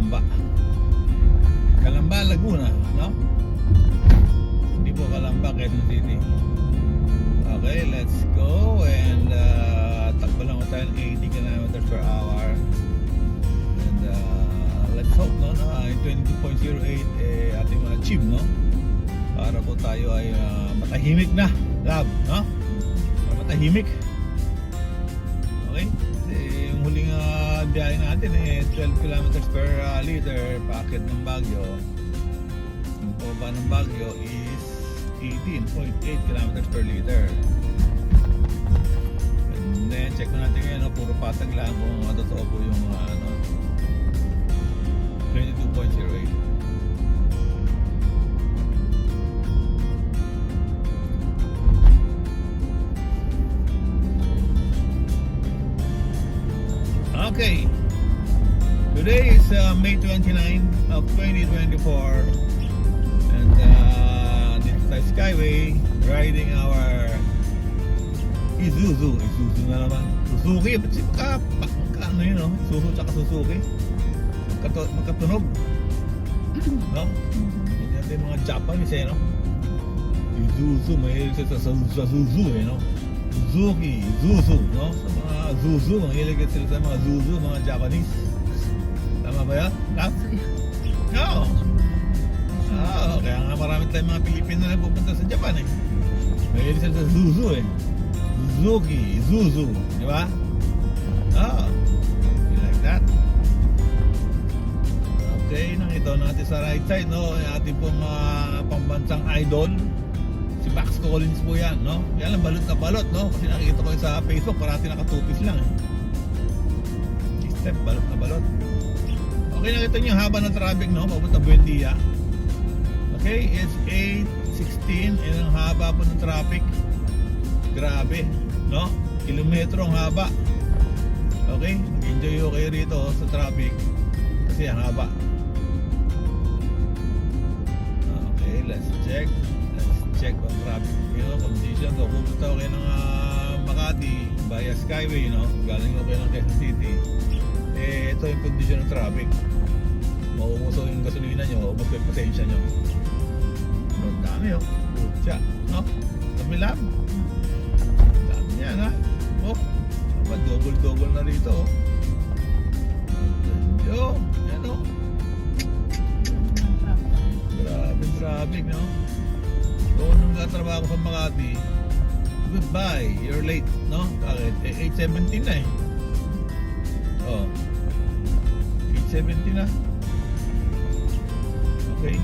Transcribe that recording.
Kalamba. Kalamba, Laguna, no? Hindi po Kalamba, Quezon City. Okay, let's go. And takbo lang ko tayo 80 kilometers per hour. And let's hope no, na 22.08 ating ma-achieve, no? Para po tayo ay matahimik na, love, no? Para matahimik. Okay? Kasi yung huling biyahe natin 12 kilometers per liter packet ng Baguio. Yung pababa ng Baguio is 18.8 kilometers per liter. And then check na natin ngayon, no? Puro patag lang kung totoo po yung 22.08. Okay, today is May 29 of 2024 and dito tayo Skyway riding our Isuzu na naman, Suzuki, ano yun, no? Isuzu tsaka Suzuki magkatunog, no? Hindi natin mga Japanese, no? Isuzu, may sa Suzu, no? Suzuki, Isuzu, no? Sa mga Zuzu, mahilig sila sa mga Zuzu, mga Japanese. Tama ba yan? Oo. Kaya nga marami tayong mga Pilipino na pupunta sa Japan, eh. Mahilig sila sa Zuzu, eh. Suzuki, Isuzu, di ba? You like that? Okay, nakita natin sa right side, no? Yung ating pong pambansang idol, si Max Collins po yan, no? Yan lang, balot na balot, no? Kasi nakikita ko sa Facebook, parati nakatupis lang, eh. Step, balot na balot. Okay, nakita nyo yung haba ng traffic, no? Papunta Buendia. Okay, it's 8:16 and ang haba po ng traffic. Grabe, no? Kilometro ang haba. Okay, enjoy ko kayo rito sa traffic kasi ang haba. Okay, let's check ang traffic, condition. So, pupunta ko kayo ng Makati via Skyway, no? Galing ko kayo ng Quezon City. Ito yung condition ng traffic. Maumuso yung gasolina nyo, maubos yung pasensya nyo. Ang dami, oh. Putya, no? Dami lang. Dami yan, ha? Oh, double na rito, oh. Yan, oh. Grabe traffic, no? So, nung nagtatrabaho ko sa Makati, goodbye, you're late, no? Bakit? 8:17 na, eh. Oh, 8:17 na. Okay.